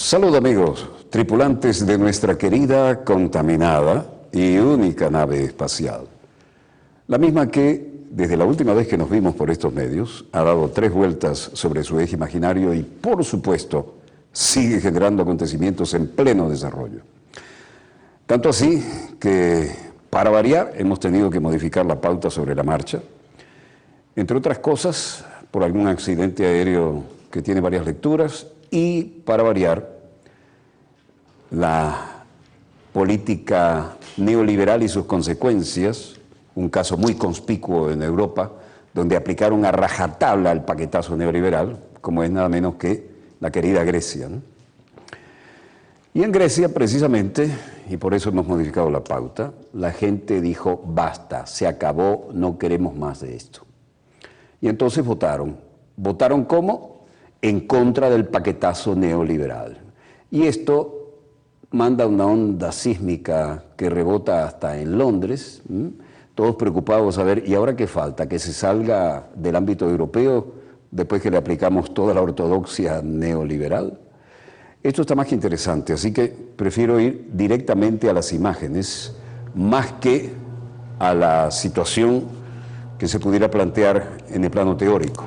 Salud amigos, tripulantes de nuestra querida, contaminada y única nave espacial. La misma que, desde la última vez que nos vimos por estos medios, ha dado 3 vueltas sobre su eje imaginario y, por supuesto, sigue generando acontecimientos en pleno desarrollo. Tanto así que, para variar, hemos tenido que modificar la pauta sobre la marcha, entre otras cosas, por algún accidente aéreo que tiene varias lecturas, y, para variar, la política neoliberal y sus consecuencias, un caso muy conspicuo en Europa, donde aplicaron a rajatabla el paquetazo neoliberal, como es nada menos que la querida Grecia, ¿no? Y en Grecia, precisamente, y por eso hemos modificado la pauta, la gente dijo, basta, se acabó, no queremos más de esto. Y entonces votaron. ¿Votaron cómo? En contra del paquetazo neoliberal. Y esto manda una onda sísmica que rebota hasta en Londres, todos preocupados a ver, ¿y ahora qué falta? ¿Que se salga del ámbito europeo después que le aplicamos toda la ortodoxia neoliberal? Esto está más que interesante, así que prefiero ir directamente a las imágenes, más que a la situación que se pudiera plantear en el plano teórico.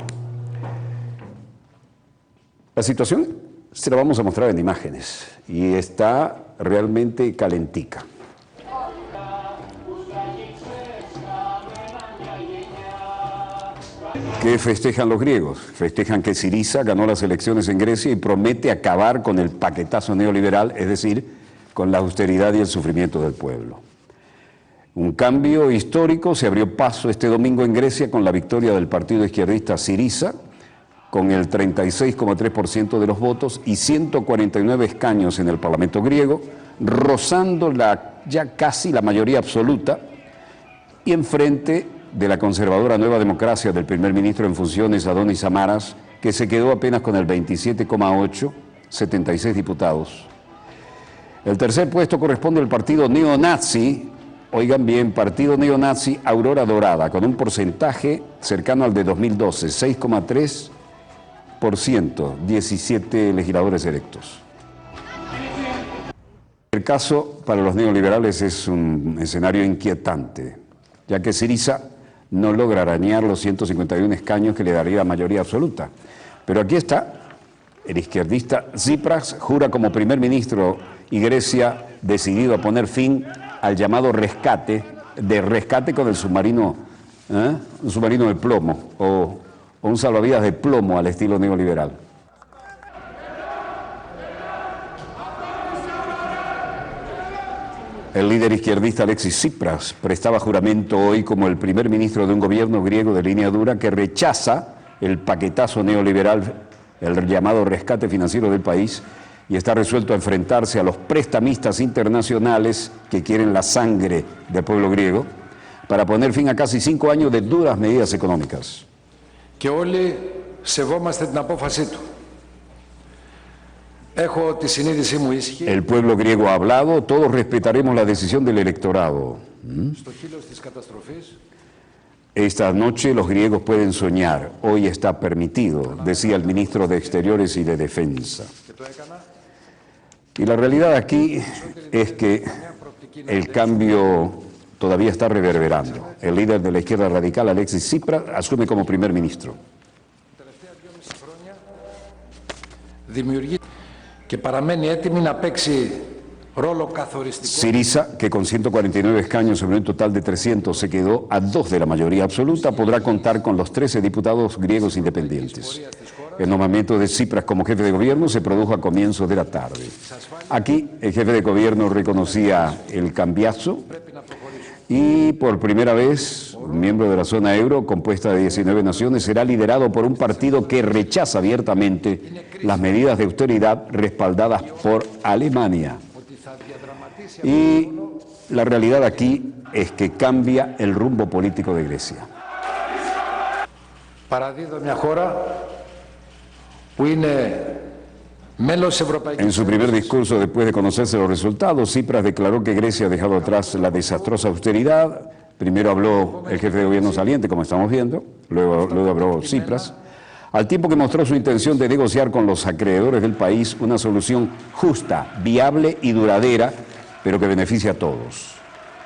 La situación se la vamos a mostrar en imágenes y está realmente calentica. ¿Qué festejan los griegos? Festejan que Syriza ganó las elecciones en Grecia y promete acabar con el paquetazo neoliberal, es decir, con la austeridad y el sufrimiento del pueblo. Un cambio histórico se abrió paso este domingo en Grecia con la victoria del partido izquierdista Syriza, con el 36,3% de los votos y 149 escaños en el Parlamento griego, rozando ya casi la mayoría absoluta, y enfrente de la conservadora Nueva Democracia del primer ministro en funciones, Adonis Samaras, que se quedó apenas con el 27,8, 76 diputados. El tercer puesto corresponde al partido neonazi, oigan bien, partido neonazi Aurora Dorada, con un porcentaje cercano al de 2012, 6,3%, 17 legisladores electos. El caso para los neoliberales es un escenario inquietante, ya que Syriza no logra arañar los 151 escaños que le daría mayoría absoluta. Pero aquí está, el izquierdista Tsipras jura como primer ministro y Grecia decidido a poner fin al llamado rescate con el submarino, un submarino de plomo o un salvavidas de plomo al estilo neoliberal. El líder izquierdista Alexis Tsipras prestaba juramento hoy como el primer ministro de un gobierno griego de línea dura que rechaza el paquetazo neoliberal, el llamado rescate financiero del país, y está resuelto a enfrentarse a los prestamistas internacionales que quieren la sangre del pueblo griego para poner fin a casi 5 años de duras medidas económicas. Και όλοι σεβόμαστε την απόφασή του. Έχω τη συνείδησή μου ήσυχη. El pueblo griego ha hablado, todos respetaremos la decisión del electorado. Στο χείλος της καταστροφής. Esta noche los griegos pueden soñar, hoy está permitido, decía el ministro de Exteriores y de Defensa. Y la realidad aquí es que el cambio todavía está reverberando. El líder de la izquierda radical, Alexis Tsipras, asume como primer ministro. Syriza, que con 149 escaños sobre un total de 300 se quedó a 2 de la mayoría absoluta, podrá contar con los 13 diputados griegos independientes. El nombramiento de Tsipras como jefe de gobierno se produjo a comienzos de la tarde. Aquí el jefe de gobierno reconocía el cambiazo y por primera vez un miembro de la zona euro, compuesta de 19 naciones, será liderado por un partido que rechaza abiertamente las medidas de austeridad respaldadas por Alemania. Y la realidad aquí es que cambia el rumbo político de Grecia. En su primer discurso, después de conocerse los resultados, Tsipras declaró que Grecia ha dejado atrás la desastrosa austeridad. Primero habló el jefe de gobierno saliente, como estamos viendo, luego habló Tsipras. al tiempo que mostró su intención de negociar con los acreedores del país una solución justa, viable y duradera, pero que beneficie a todos.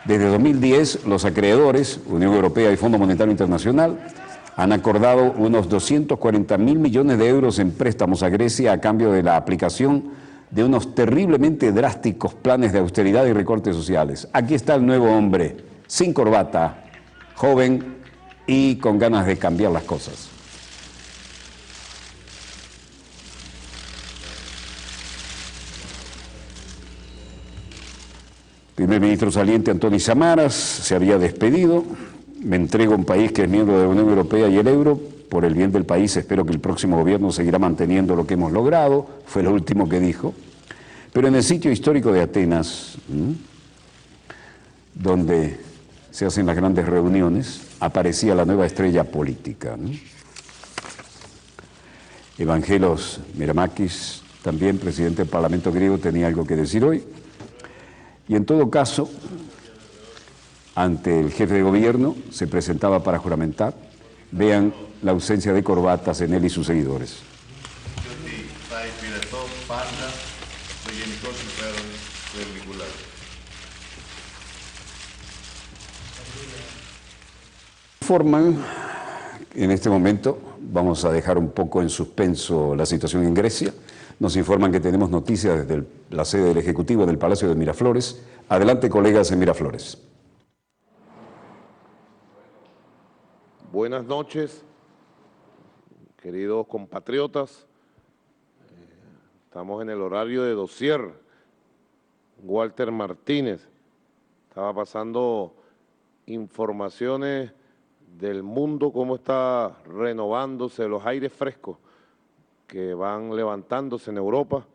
Desde 2010, los acreedores, Unión Europea y Fondo Monetario Internacional, han acordado unos 240.000 millones de euros en préstamos a Grecia a cambio de la aplicación de unos terriblemente drásticos planes de austeridad y recortes sociales. Aquí está el nuevo hombre, sin corbata, joven y con ganas de cambiar las cosas. Primer ministro saliente Antonio Samaras se había despedido. Me entrego a un país que es miembro de la Unión Europea y el euro. Por el bien del país espero que el próximo gobierno seguirá manteniendo lo que hemos logrado. Fue lo último que dijo. Pero en el sitio histórico de Atenas, donde se hacen las grandes reuniones, aparecía la nueva estrella política. Evangelos Miramakis, también presidente del Parlamento griego, tenía algo que decir hoy. Y en todo caso, ante el jefe de gobierno, se presentaba para juramentar. Vean la ausencia de corbatas en él y sus seguidores. Informan, en este momento, vamos a dejar un poco en suspenso la situación en Grecia. Nos informan que tenemos noticias desde la sede del Ejecutivo del Palacio de Miraflores. Adelante, colegas en Miraflores. Buenas noches, queridos compatriotas. Estamos en el horario de dossier. Walter Martínez estaba pasando informaciones del mundo, cómo está renovándose los aires frescos que van levantándose en Europa.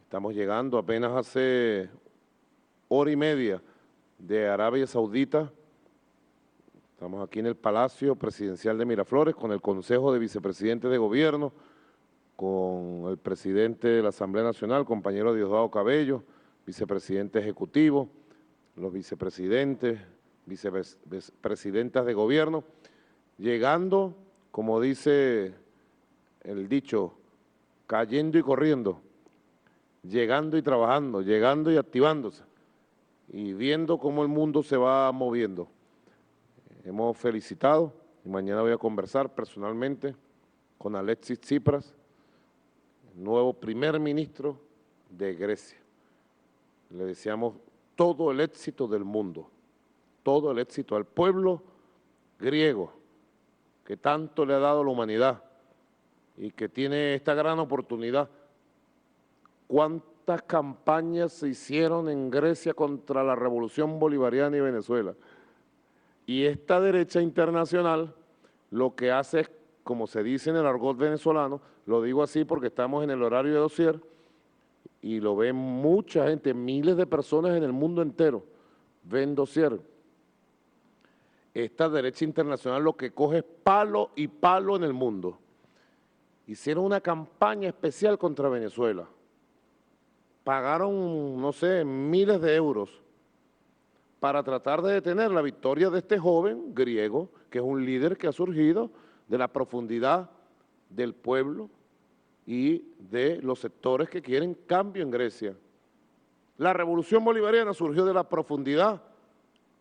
Estamos llegando apenas hace hora y media de Arabia Saudita. Estamos aquí en el Palacio Presidencial de Miraflores con el Consejo de Vicepresidentes de Gobierno, con el presidente de la Asamblea Nacional, compañero Diosdado Cabello, vicepresidente ejecutivo, los vicepresidentes, vicepresidentas de gobierno, llegando, como dice el dicho, cayendo y corriendo, llegando y trabajando, llegando y activándose, y viendo cómo el mundo se va moviendo. Hemos felicitado, y mañana voy a conversar personalmente con Alexis Tsipras, el nuevo primer ministro de Grecia. Le deseamos todo el éxito del mundo, todo el éxito al pueblo griego, que tanto le ha dado la humanidad y que tiene esta gran oportunidad. ¿Cuántas campañas se hicieron en Grecia contra la revolución bolivariana y Venezuela? Y esta derecha internacional lo que hace es, como se dice en el argot venezolano, lo digo así porque estamos en el horario de dossier, y lo ven mucha gente, miles de personas en el mundo entero, ven dossier. Esta derecha internacional lo que coge es palo y palo en el mundo. Hicieron una campaña especial contra Venezuela. Pagaron, no sé, miles de euros para tratar de detener la victoria de este joven griego, que es un líder que ha surgido de la profundidad del pueblo y de los sectores que quieren cambio en Grecia. La revolución bolivariana surgió de la profundidad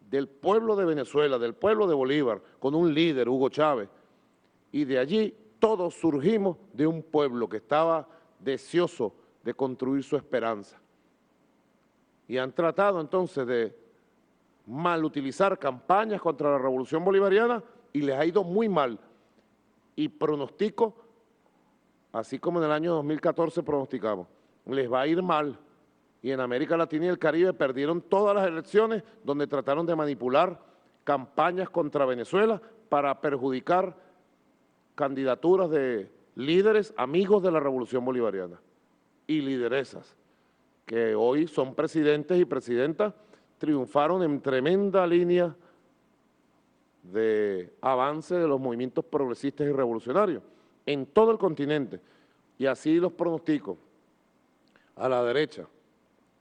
del pueblo de Venezuela, del pueblo de Bolívar, con un líder, Hugo Chávez, y de allí todos surgimos de un pueblo que estaba deseoso de construir su esperanza. Y han tratado entonces de mal utilizar campañas contra la revolución bolivariana y les ha ido muy mal. Y pronostico, así como en el año 2014 pronosticamos, les va a ir mal. Y en América Latina y el Caribe perdieron todas las elecciones donde trataron de manipular campañas contra Venezuela para perjudicar candidaturas de líderes amigos de la revolución bolivariana y lideresas, que hoy son presidentes y presidentas, triunfaron en tremenda línea de avance de los movimientos progresistas y revolucionarios en todo el continente. Y así los pronostico a la derecha,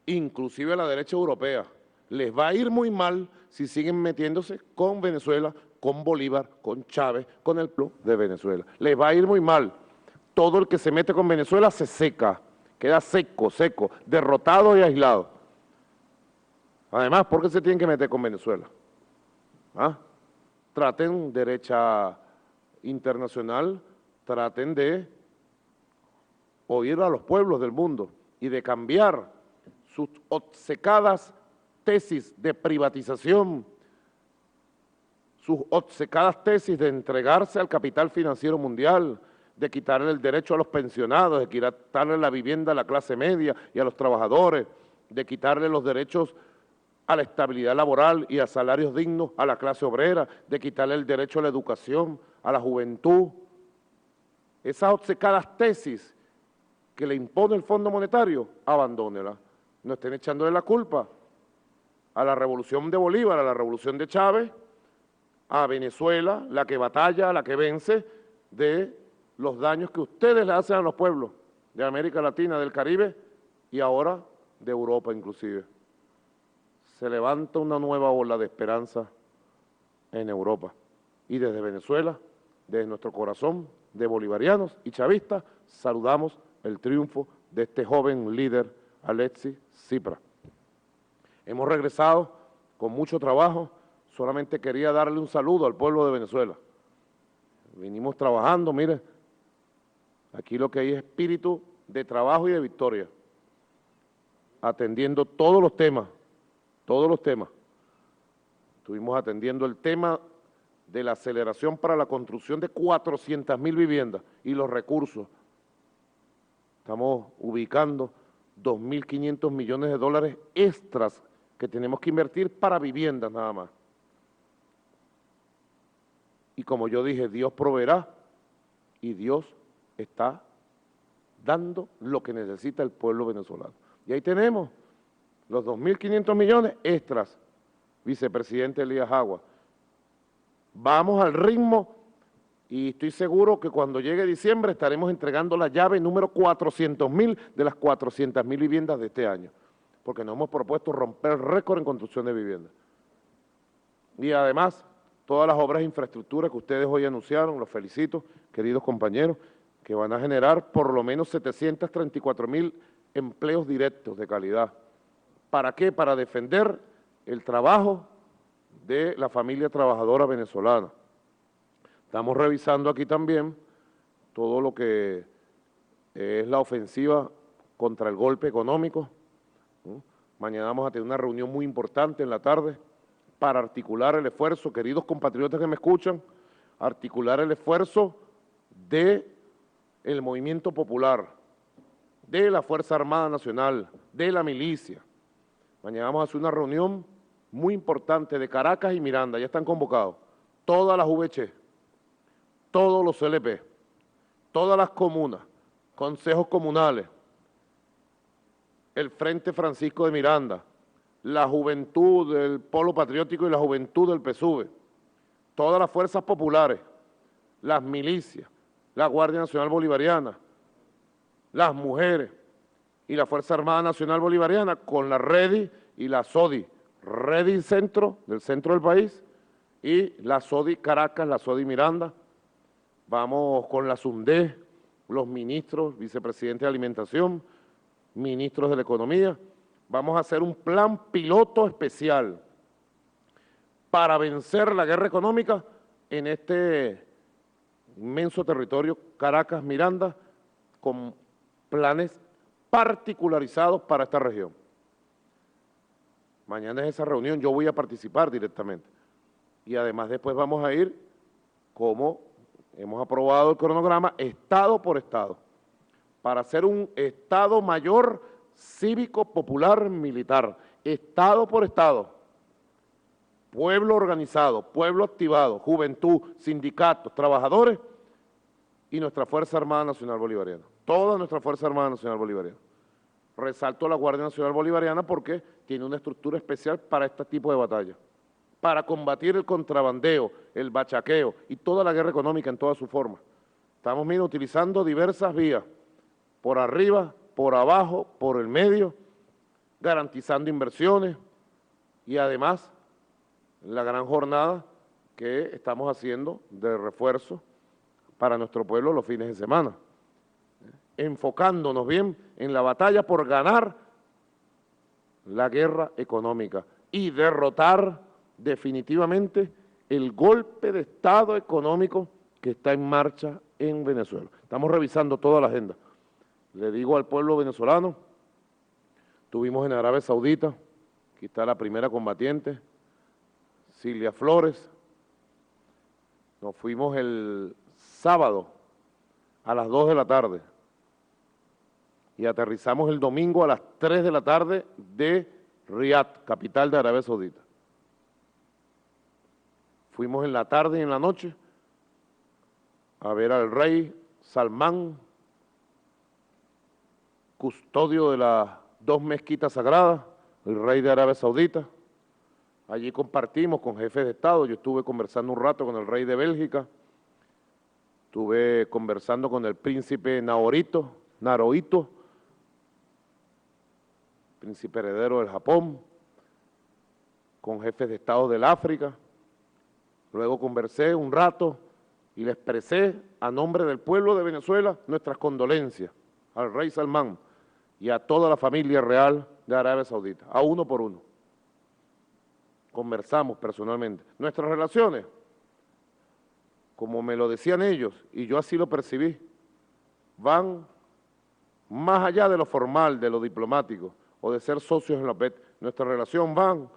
inclusive a la derecha europea, les va a ir muy mal si siguen metiéndose con Venezuela, con Bolívar, con Chávez, con el pueblo de Venezuela. Les va a ir muy mal. Todo el que se mete con Venezuela se seca, queda seco, derrotado y aislado. Además, ¿por qué se tienen que meter con Venezuela? ¿Ah? Traten derecha internacional, traten de oír a los pueblos del mundo y de cambiar sus obcecadas tesis de privatización, sus obcecadas tesis de entregarse al capital financiero mundial, de quitarle el derecho a los pensionados, de quitarle la vivienda a la clase media y a los trabajadores, de quitarle los derechos a la estabilidad laboral y a salarios dignos a la clase obrera, de quitarle el derecho a la educación, a la juventud. Esas obcecadas tesis que le impone el Fondo Monetario, abandónela. No estén echándole la culpa a la revolución de Bolívar, a la revolución de Chávez, a Venezuela, la que batalla, la que vence, de los daños que ustedes le hacen a los pueblos de América Latina, del Caribe y ahora de Europa inclusive. Se levanta una nueva ola de esperanza en Europa. Y desde Venezuela, desde nuestro corazón de bolivarianos y chavistas, saludamos el triunfo de este joven líder, Alexis Tsipras. Hemos regresado con mucho trabajo, solamente quería darle un saludo al pueblo de Venezuela. Venimos trabajando, mire, aquí lo que hay es espíritu de trabajo y de victoria, atendiendo todos los temas. Estuvimos atendiendo el tema de la aceleración para la construcción de 400.000 viviendas y los recursos. Estamos ubicando 2.500 millones de dólares extras que tenemos que invertir para viviendas nada más. Y como yo dije, Dios proveerá y Dios está dando lo que necesita el pueblo venezolano. Y ahí tenemos los 2.500 millones extras, vicepresidente Elías Agua. Vamos al ritmo y estoy seguro que cuando llegue diciembre estaremos entregando la llave número 400.000 de las 400.000 viviendas de este año, porque nos hemos propuesto romper récord en construcción de viviendas. Y además, todas las obras de infraestructura que ustedes hoy anunciaron, los felicito, queridos compañeros, que van a generar por lo menos 734.000 empleos directos de calidad. ¿Para qué? Para defender el trabajo de la familia trabajadora venezolana. Estamos revisando aquí también todo lo que es la ofensiva contra el golpe económico. Mañana vamos a tener una reunión muy importante en la tarde para articular el esfuerzo, queridos compatriotas que me escuchan, articular el esfuerzo del movimiento popular, de la Fuerza Armada Nacional, de la milicia. Mañana vamos a hacer una reunión muy importante de Caracas y Miranda, ya están convocados todas las VC, todos los CLP, todas las comunas, consejos comunales, el Frente Francisco de Miranda, la juventud del Polo Patriótico y la juventud del PSUV, todas las fuerzas populares, las milicias, la Guardia Nacional Bolivariana, las mujeres y la Fuerza Armada Nacional Bolivariana con la REDI y la SODI, REDI centro, del centro del país, y la SODI Caracas, la SODI Miranda. Vamos con la SUNDE, los ministros, vicepresidente de Alimentación, ministros de la Economía. Vamos a hacer un plan piloto especial para vencer la guerra económica en este inmenso territorio Caracas-Miranda, con planes particularizados para esta región. Mañana es esa reunión, yo voy a participar directamente. Y además después vamos a ir, como hemos aprobado el cronograma, estado por estado, para hacer un Estado Mayor Cívico Popular Militar, estado por estado, pueblo organizado, pueblo activado, juventud, sindicatos, trabajadores y nuestra Fuerza Armada Nacional Bolivariana, toda nuestra Fuerza Armada Nacional Bolivariana. Resalto la Guardia Nacional Bolivariana porque tiene una estructura especial para este tipo de batalla, para combatir el contrabandeo, el bachaqueo y toda la guerra económica en toda su forma. Estamos, mira, utilizando diversas vías, por arriba, por abajo, por el medio, garantizando inversiones y además la gran jornada que estamos haciendo de refuerzo para nuestro pueblo los fines de semana, enfocándonos bien en la batalla por ganar la guerra económica y derrotar definitivamente el golpe de Estado económico que está en marcha en Venezuela. Estamos revisando toda la agenda. Le digo al pueblo venezolano, tuvimos en Arabia Saudita, aquí está la primera combatiente, Cilia Flores. Nos fuimos el sábado a las 2 de la tarde y aterrizamos el domingo a las 3 de la tarde de Riad, capital de Arabia Saudita. Fuimos en la tarde y en la noche a ver al rey Salmán, custodio de las 2 mezquitas sagradas, el rey de Arabia Saudita. Allí compartimos con jefes de Estado. Yo estuve conversando un rato con el rey de Bélgica, estuve conversando con el príncipe Naruhito, príncipe heredero del Japón, con jefes de Estado del África. Luego conversé un rato y le expresé a nombre del pueblo de Venezuela nuestras condolencias al rey Salmán y a toda la familia real de Arabia Saudita, a uno por uno. Conversamos personalmente. Nuestras relaciones, como me lo decían ellos, y yo así lo percibí, van más allá de lo formal, de lo diplomático, o de ser socios en la OPET. Nuestra relación van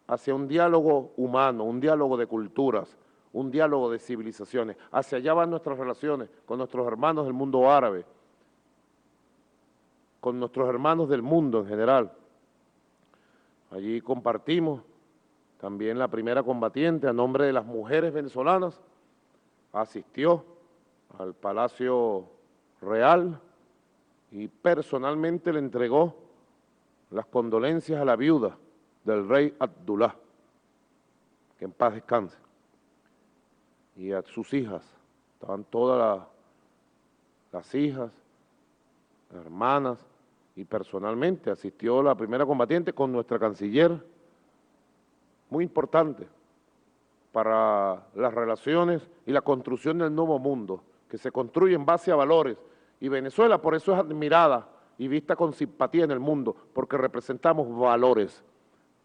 hacia un diálogo humano, un diálogo de culturas, un diálogo de civilizaciones. Hacia allá van nuestras relaciones con nuestros hermanos del mundo árabe, con nuestros hermanos del mundo en general. Allí compartimos también la primera combatiente, a nombre de las mujeres venezolanas, asistió al Palacio Real y personalmente le entregó las condolencias a la viuda del rey Abdullah, que en paz descanse, y a sus hijas. Estaban todas las hijas, las hermanas, y personalmente asistió la primera combatiente con nuestra canciller, muy importante para las relaciones y la construcción del nuevo mundo, que se construye en base a valores. Y Venezuela por eso es admirada y vista con simpatía en el mundo, porque representamos valores,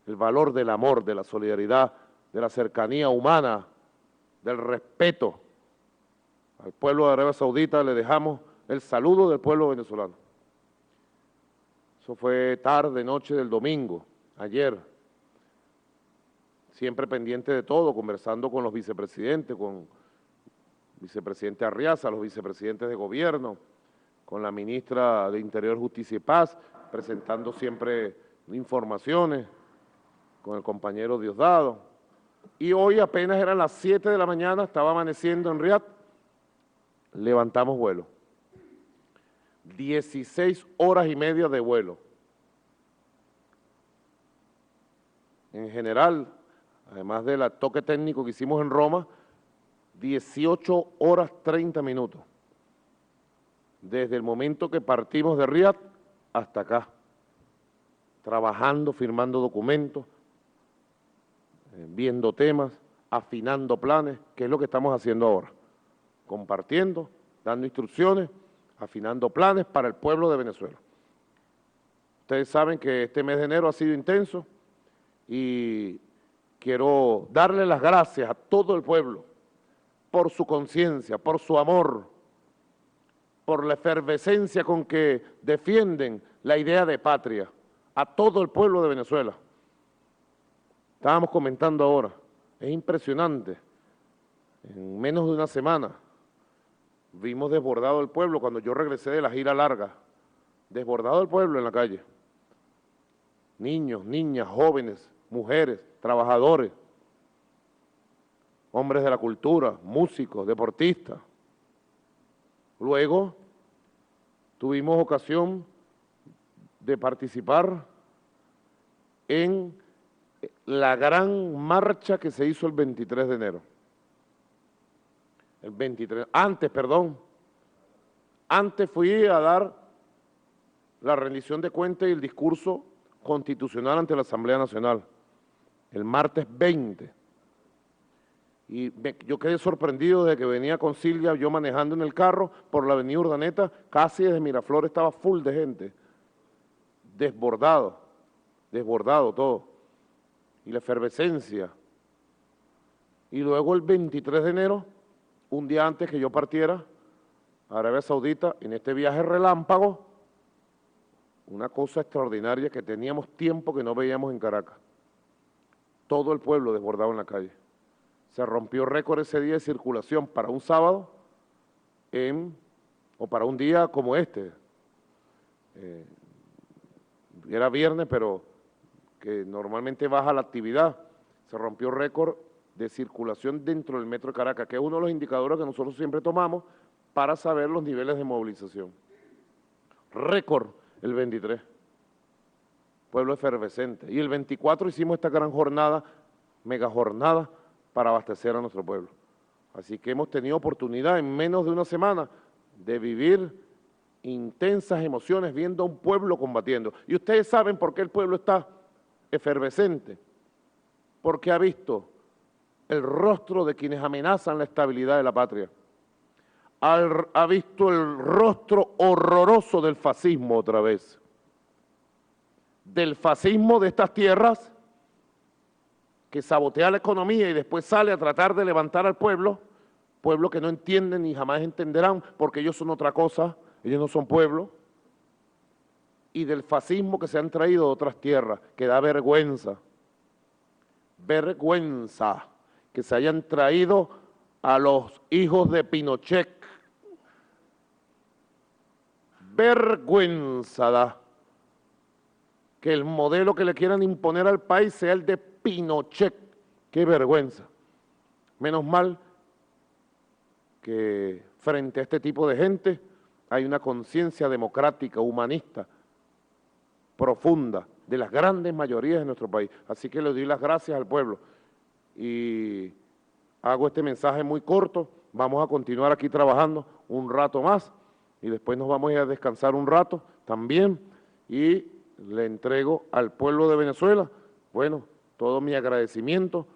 el valor del amor, de la solidaridad, de la cercanía humana, del respeto. Al pueblo de Arabia Saudita le dejamos el saludo del pueblo venezolano. Eso fue tarde, noche del domingo, ayer. Siempre pendiente de todo, conversando con los vicepresidentes, con el vicepresidente Arriaza, los vicepresidentes de gobierno, con la ministra de Interior, Justicia y Paz, presentando siempre informaciones, con el compañero Diosdado. Y hoy apenas eran las 7 de la mañana, estaba amaneciendo en Riad, levantamos vuelo. 16 horas y media de vuelo. En general, además del toque técnico que hicimos en Roma, 18 horas 30 minutos. Desde el momento que partimos de Riad hasta acá, trabajando, firmando documentos, viendo temas, afinando planes, que es lo que estamos haciendo ahora, compartiendo, dando instrucciones, afinando planes para el pueblo de Venezuela. Ustedes saben que este mes de enero ha sido intenso y quiero darle las gracias a todo el pueblo por su conciencia, por su amor, por la efervescencia con que defienden la idea de patria, a todo el pueblo de Venezuela. Estábamos comentando ahora, es impresionante, en menos de una semana vimos desbordado el pueblo cuando yo regresé de la gira larga, desbordado el pueblo en la calle, niños, niñas, jóvenes, mujeres, trabajadores, hombres de la cultura, músicos, deportistas. Luego tuvimos ocasión de participar en la gran marcha que se hizo el 23 de enero. Antes fui a dar la rendición de cuentas y el discurso constitucional ante la Asamblea Nacional, el martes 20 Y yo quedé sorprendido de que venía con Silvia, yo manejando en el carro por la avenida Urdaneta, casi desde Miraflores estaba full de gente, desbordado todo, y la efervescencia. Y luego el 23 de enero, un día antes que yo partiera a Arabia Saudita, en este viaje relámpago, una cosa extraordinaria que teníamos tiempo que no veíamos en Caracas. Todo el pueblo desbordado en la calle. Se rompió récord ese día de circulación para un sábado o para un día como este. Era viernes, pero que normalmente baja la actividad. Se rompió récord de circulación dentro del metro de Caracas, que es uno de los indicadores que nosotros siempre tomamos para saber los niveles de movilización. Récord el 23. Pueblo efervescente. Y el 24 hicimos esta gran jornada, mega jornada, para abastecer a nuestro pueblo. Así que hemos tenido oportunidad en menos de una semana de vivir intensas emociones viendo a un pueblo combatiendo. Y ustedes saben por qué el pueblo está efervescente, porque ha visto el rostro de quienes amenazan la estabilidad de la patria, ha visto el rostro horroroso del fascismo otra vez, del fascismo de estas tierras que sabotea la economía y después sale a tratar de levantar al pueblo que no entienden ni jamás entenderán porque ellos son otra cosa, ellos no son pueblo, y del fascismo que se han traído de otras tierras, que da vergüenza que se hayan traído a los hijos de Pinochet. Vergüenza da que el modelo que le quieran imponer al país sea el de Pinochet. ¡Qué vergüenza! Menos mal que frente a este tipo de gente hay una conciencia democrática, humanista, profunda, de las grandes mayorías de nuestro país. Así que le doy las gracias al pueblo y hago este mensaje muy corto. Vamos a continuar aquí trabajando un rato más y después nos vamos a ir a descansar un rato también y le entrego al pueblo de Venezuela, bueno, todo mi agradecimiento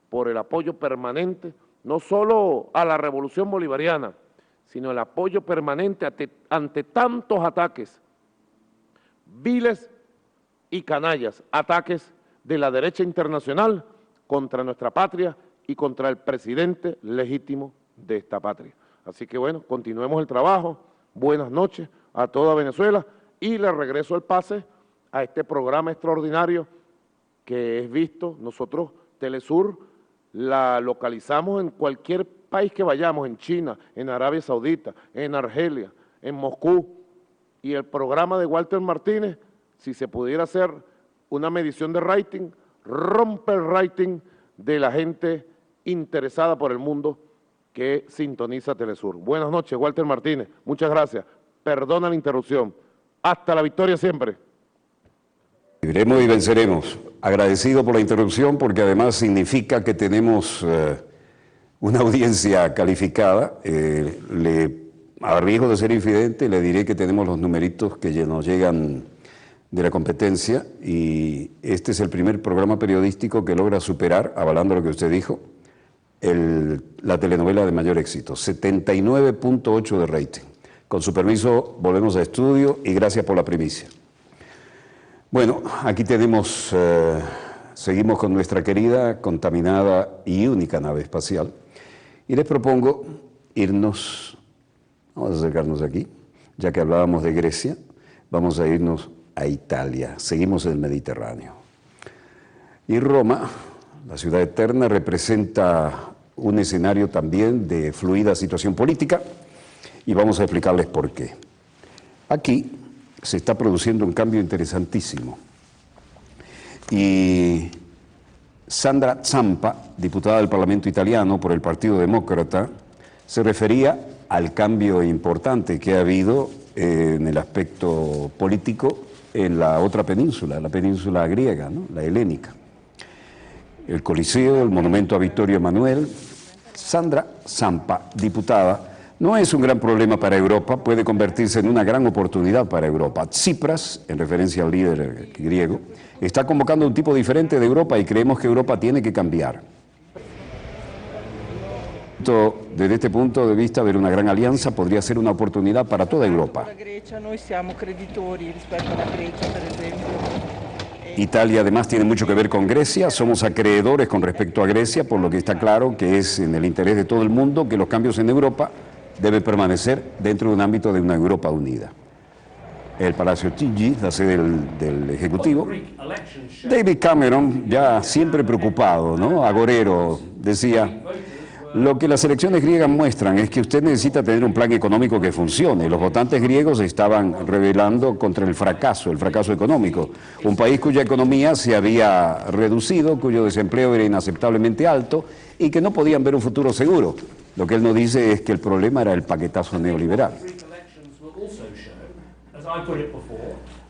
por el apoyo permanente, no solo a la revolución bolivariana, sino el apoyo permanente ante tantos ataques viles y canallas, ataques de la derecha internacional contra nuestra patria y contra el presidente legítimo de esta patria. Así que bueno, continuemos el trabajo, buenas noches a toda Venezuela y le regreso el pase a este programa extraordinario que es visto. Nosotros, Telesur, la localizamos en cualquier país que vayamos, en China, en Arabia Saudita, en Argelia, en Moscú, y el programa de Walter Martínez, si se pudiera hacer una medición de rating, rompe el rating de la gente interesada por el mundo que sintoniza Telesur. Buenas noches, Walter Martínez, muchas gracias, perdona la interrupción, hasta la victoria siempre. Viviremos y venceremos. Agradecido por la interrupción porque además significa que tenemos una audiencia calificada. A riesgo de ser infidente, le diré que tenemos los numeritos que nos llegan de la competencia y este es el primer programa periodístico que logra superar, avalando lo que usted dijo, la telenovela de mayor éxito, 79.8 de rating. Con su permiso, volvemos a estudio y gracias por la primicia. Bueno, aquí tenemos, seguimos con nuestra querida, contaminada y única nave espacial y les propongo irnos, vamos a acercarnos aquí, ya que hablábamos de Grecia, vamos a irnos a Italia, seguimos en el Mediterráneo. Y Roma, la ciudad eterna, representa un escenario también de fluida situación política y vamos a explicarles por qué. Aquí se está produciendo un cambio interesantísimo y Sandra Zampa, diputada del Parlamento italiano por el Partido Demócrata, se refería al cambio importante que ha habido en el aspecto político en la otra península, la península griega, ¿no? La helénica. El Coliseo, el monumento a Vittorio Emanuele. Sandra Zampa, diputada, no es un gran problema para Europa, puede convertirse en una gran oportunidad para Europa. Tsipras, en referencia al líder griego, está convocando un tipo diferente de Europa y creemos que Europa tiene que cambiar. Desde este punto de vista, ver una gran alianza podría ser una oportunidad para toda Europa. La Grecia, noi siamo creditori rispetto alla Grecia, per esempio. Italia además tiene mucho que ver con Grecia, somos acreedores con respecto a Grecia, por lo que está claro que es en el interés de todo el mundo que los cambios en Europa deben permanecer dentro de un ámbito de una Europa unida. El Palacio Chigi, la sede del Ejecutivo. David Cameron, ya siempre preocupado, ¿no? Agorero, decía: lo que las elecciones griegas muestran es que usted necesita tener un plan económico que funcione. Los votantes griegos se estaban rebelando contra el fracaso económico. Un país cuya economía se había reducido, cuyo desempleo era inaceptablemente alto y que no podían ver un futuro seguro. Lo que él nos dice es que el problema era el paquetazo neoliberal.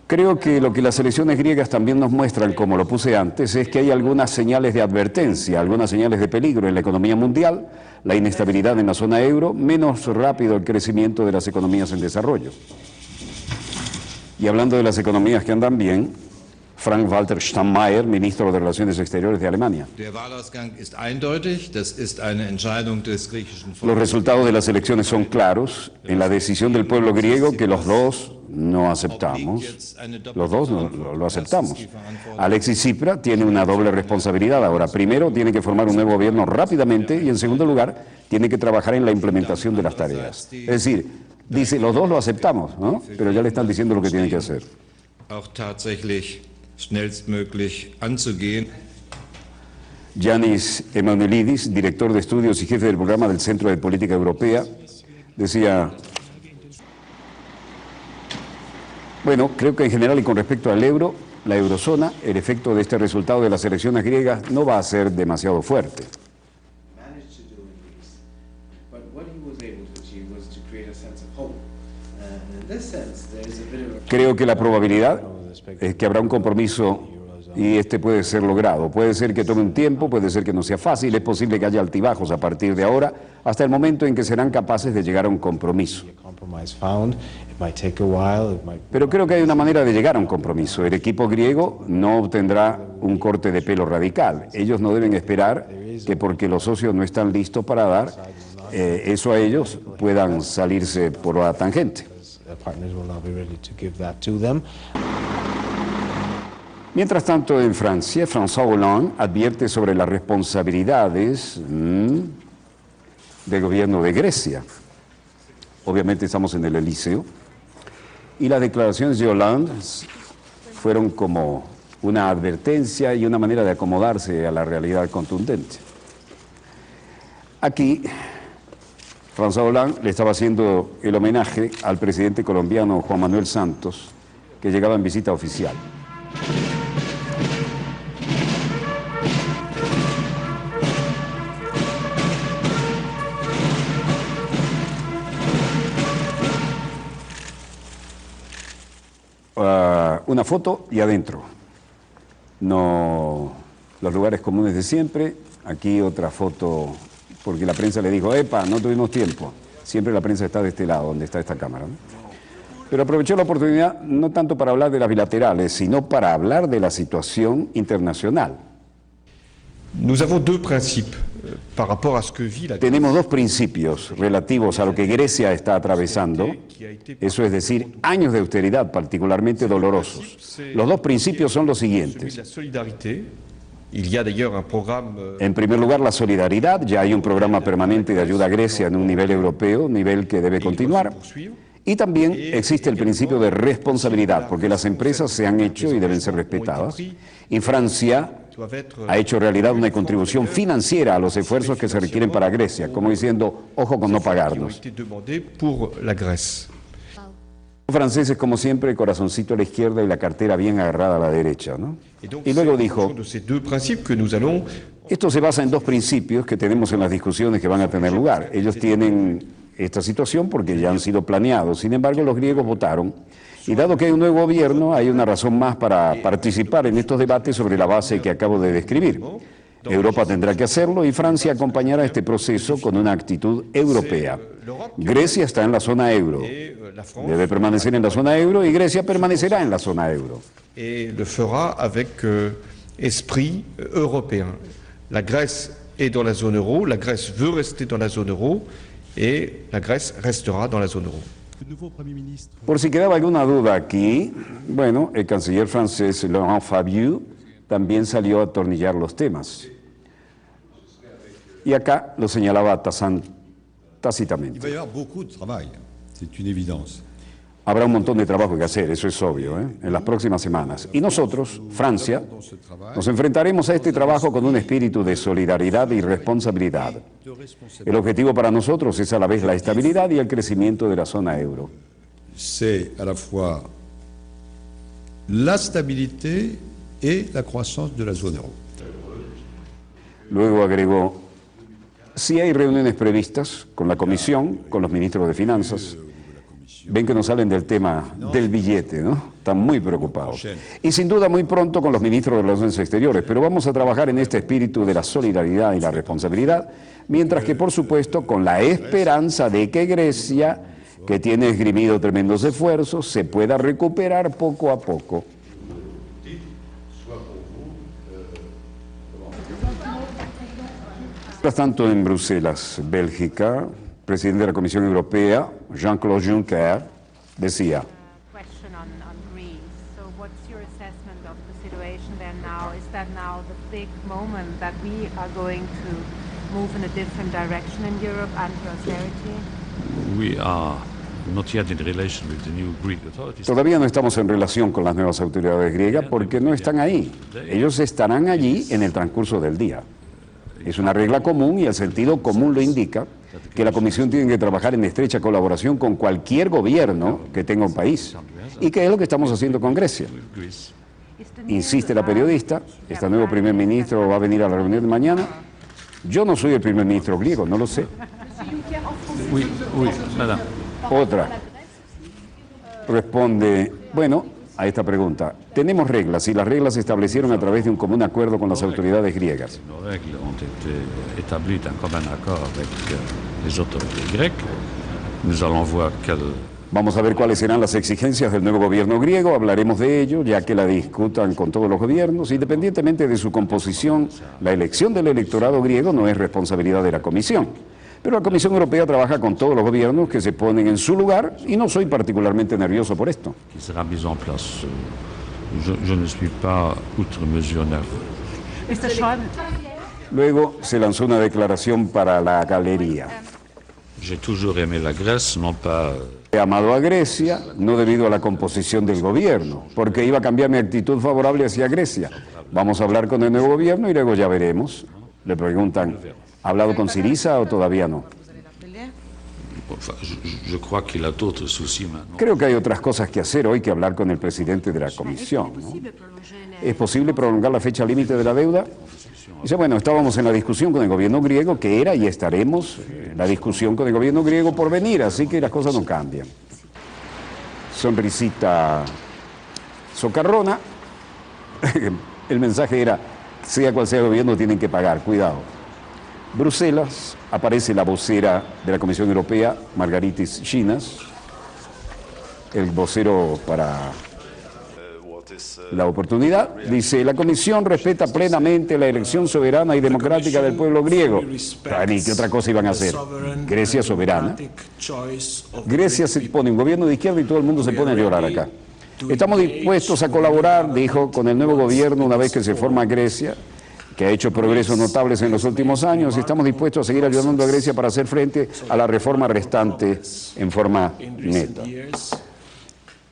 Creo que lo que las elecciones griegas también nos muestran, como lo puse antes, es que hay algunas señales de advertencia, algunas señales de peligro en la economía mundial, la inestabilidad en la zona euro, menos rápido el crecimiento de las economías en desarrollo. Y hablando de las economías que andan bien, Frank-Walter Steinmeier, ministro de Relaciones Exteriores de Alemania. Los resultados de las elecciones son claros en la decisión del pueblo griego que los dos no aceptamos. Los dos no lo aceptamos. Alexis Tsipras tiene una doble responsabilidad ahora. Primero, tiene que formar un nuevo gobierno rápidamente y, en segundo lugar, tiene que trabajar en la implementación de las tareas. Es decir, dice, los dos lo aceptamos, ¿no? Pero ya le están diciendo lo que tiene que hacer. Schnellstmöglich anzugehen. Yanis Emanuelidis, director de estudios y jefe del programa del Centro de Política Europea, decía: bueno, creo que en general y con respecto al euro, la eurozona, el efecto de este resultado de las elecciones griegas no va a ser demasiado fuerte. Creo que la probabilidad es que habrá un compromiso y este puede ser logrado. Puede ser que tome un tiempo, puede ser que no sea fácil, es posible que haya altibajos a partir de ahora, hasta el momento en que serán capaces de llegar a un compromiso. Pero creo que hay una manera de llegar a un compromiso. El equipo griego no obtendrá un corte de pelo radical. Ellos no deben esperar que porque los socios no están listos para dar eso a ellos puedan salirse por la tangente. Mientras tanto, en Francia, François Hollande advierte sobre las responsabilidades del gobierno de Grecia. Obviamente estamos en el Elíseo. Y las declaraciones de Hollande fueron como una advertencia y una manera de acomodarse a la realidad contundente. Aquí, François Hollande le estaba haciendo el homenaje al presidente colombiano Juan Manuel Santos, que llegaba en visita oficial. Una foto y adentro. No los lugares comunes de siempre. Aquí otra foto, porque la prensa le dijo: epa, no tuvimos tiempo. Siempre la prensa está de este lado, donde está esta cámara, ¿no? Pero aprovechó la oportunidad no tanto para hablar de las bilaterales, sino para hablar de la situación internacional. Nous avons deux principes par rapport à ce que vit la Grèce. Tenemos dos principios relativos a lo que Grecia está atravesando, eso es decir, años de austeridad particularmente dolorosos. Los dos principios son los siguientes. La solidarité. Il y a d'ailleurs un programme. En primer lugar, la solidaridad. Ya hay un programa permanente de ayuda a Grecia en un nivel europeo, nivel que debe continuar. Y también existe el principio de responsabilidad, porque las empresas se han hecho y deben ser respetadas. Y Francia ha hecho realidad una contribución financiera a los esfuerzos que se requieren para Grecia, como diciendo, ojo con no pagarnos. Los franceses, como siempre, el corazoncito a la izquierda y la cartera bien agarrada a la derecha, ¿no? Y luego dijo, esto se basa en dos principios que tenemos en las discusiones que van a tener lugar. Ellos tienen esta situación porque ya han sido planeados. Sin embargo, los griegos votaron. Y dado que hay un nuevo gobierno, hay una razón más para participar en estos debates sobre la base que acabo de describir. Europa tendrá que hacerlo y Francia acompañará este proceso con una actitud europea. Grecia está en la zona euro, debe permanecer en la zona euro y Grecia permanecerá en la zona euro. Et le fera avec esprit européen. La Grèce est dans la zone euro, la Grèce veut rester dans la zone euro et la Grèce restera dans la zone euro. Por si quedaba alguna duda aquí, bueno, el canciller francés Laurent Fabius también salió a atornillar los temas. Y acá lo señalaba tácitamente. Il va y avoir beaucoup de travail, c'est une évidence. Habrá un montón de trabajo que hacer, eso es obvio, en las próximas semanas. Y nosotros, Francia, nos enfrentaremos a este trabajo con un espíritu de solidaridad y responsabilidad. El objetivo para nosotros es a la vez la estabilidad y el crecimiento de la zona euro. C'est à la fois la stabilité et la croissance de la zone euro. Luego agregó, si hay reuniones previstas con la Comisión, con los ministros de Finanzas. Ven que no salen del tema del billete, ¿no? Están muy preocupados. Y sin duda muy pronto con los ministros de Relaciones Exteriores, pero vamos a trabajar en este espíritu de la solidaridad y la responsabilidad, mientras que por supuesto con la esperanza de que Grecia, que tiene esgrimido tremendos esfuerzos, se pueda recuperar poco a poco. Mientras tanto en Bruselas, Bélgica, el presidente de la Comisión Europea, Jean-Claude Juncker, decía: Question on Greece. So what's your assessment of the situation there now? Is that now the big moment that we are going to move in a different direction in Europe anti-austerity? We are not yet in relation with the new Greek authorities. Todavía no estamos en relación con las nuevas autoridades griegas porque no están ahí. Ellos estarán allí en el transcurso del día. Es una regla común y el sentido común lo indica, que la Comisión tiene que trabajar en estrecha colaboración con cualquier gobierno que tenga un país. ¿Y qué es lo que estamos haciendo con Grecia? Insiste la periodista, ¿este nuevo primer ministro va a venir a la reunión de mañana? Yo no soy el primer ministro griego, no lo sé. Oui, madame. Otra responde, bueno, a esta pregunta. Tenemos reglas y las reglas se establecieron a través de un común acuerdo con las autoridades griegas. Nos règles ont été établies d'un commun accord avec les autorités grecques. Nous allons voir quelles... Vamos a ver cuáles serán las exigencias del nuevo gobierno griego, hablaremos de ello, ya que la discutan con todos los gobiernos. Independientemente de su composición, la elección del electorado griego no es responsabilidad de la Comisión. Pero la Comisión Europea trabaja con todos los gobiernos que se ponen en su lugar y no soy particularmente nervioso por esto. qui sera mise en place. Je ne suis pas outre mesure nerveux. Mr. Schäuble. Luego se lanzó una declaración para la galería. J'ai toujours aimé la Grèce, non pas... He amado a Grecia, no debido a la composición del gobierno, porque iba a cambiar mi actitud favorable hacia Grecia. Vamos a hablar con el nuevo gobierno y luego ya veremos. Le preguntan, ¿ha hablado con Syriza o todavía no? Enfin, je crois qu'il a d'autres soucis maintenant. Creo que hay otras cosas que hacer hoy que hablar con el presidente de la Comisión, ¿no? ¿Es posible prolongar la fecha límite de la deuda? Dice, bueno, estábamos en la discusión con el gobierno griego, que era y estaremos en la discusión con el gobierno griego por venir, así que las cosas no cambian. Sonrisita socarrona. El mensaje era, sea cual sea el gobierno, tienen que pagar, cuidado. Bruselas, aparece la vocera de la Comisión Europea, Margaritis Schinas, el vocero para la oportunidad, dice, la Comisión respeta plenamente la elección soberana y democrática del pueblo griego. ¿Y qué otra cosa iban a hacer? Grecia soberana. Grecia se pone un gobierno de izquierda y todo el mundo se pone a llorar acá. Estamos dispuestos a colaborar, dijo, con el nuevo gobierno una vez que se forma Grecia, que ha hecho progresos notables en los últimos años. Estamos dispuestos a seguir ayudando a Grecia para hacer frente a la reforma restante en forma neta.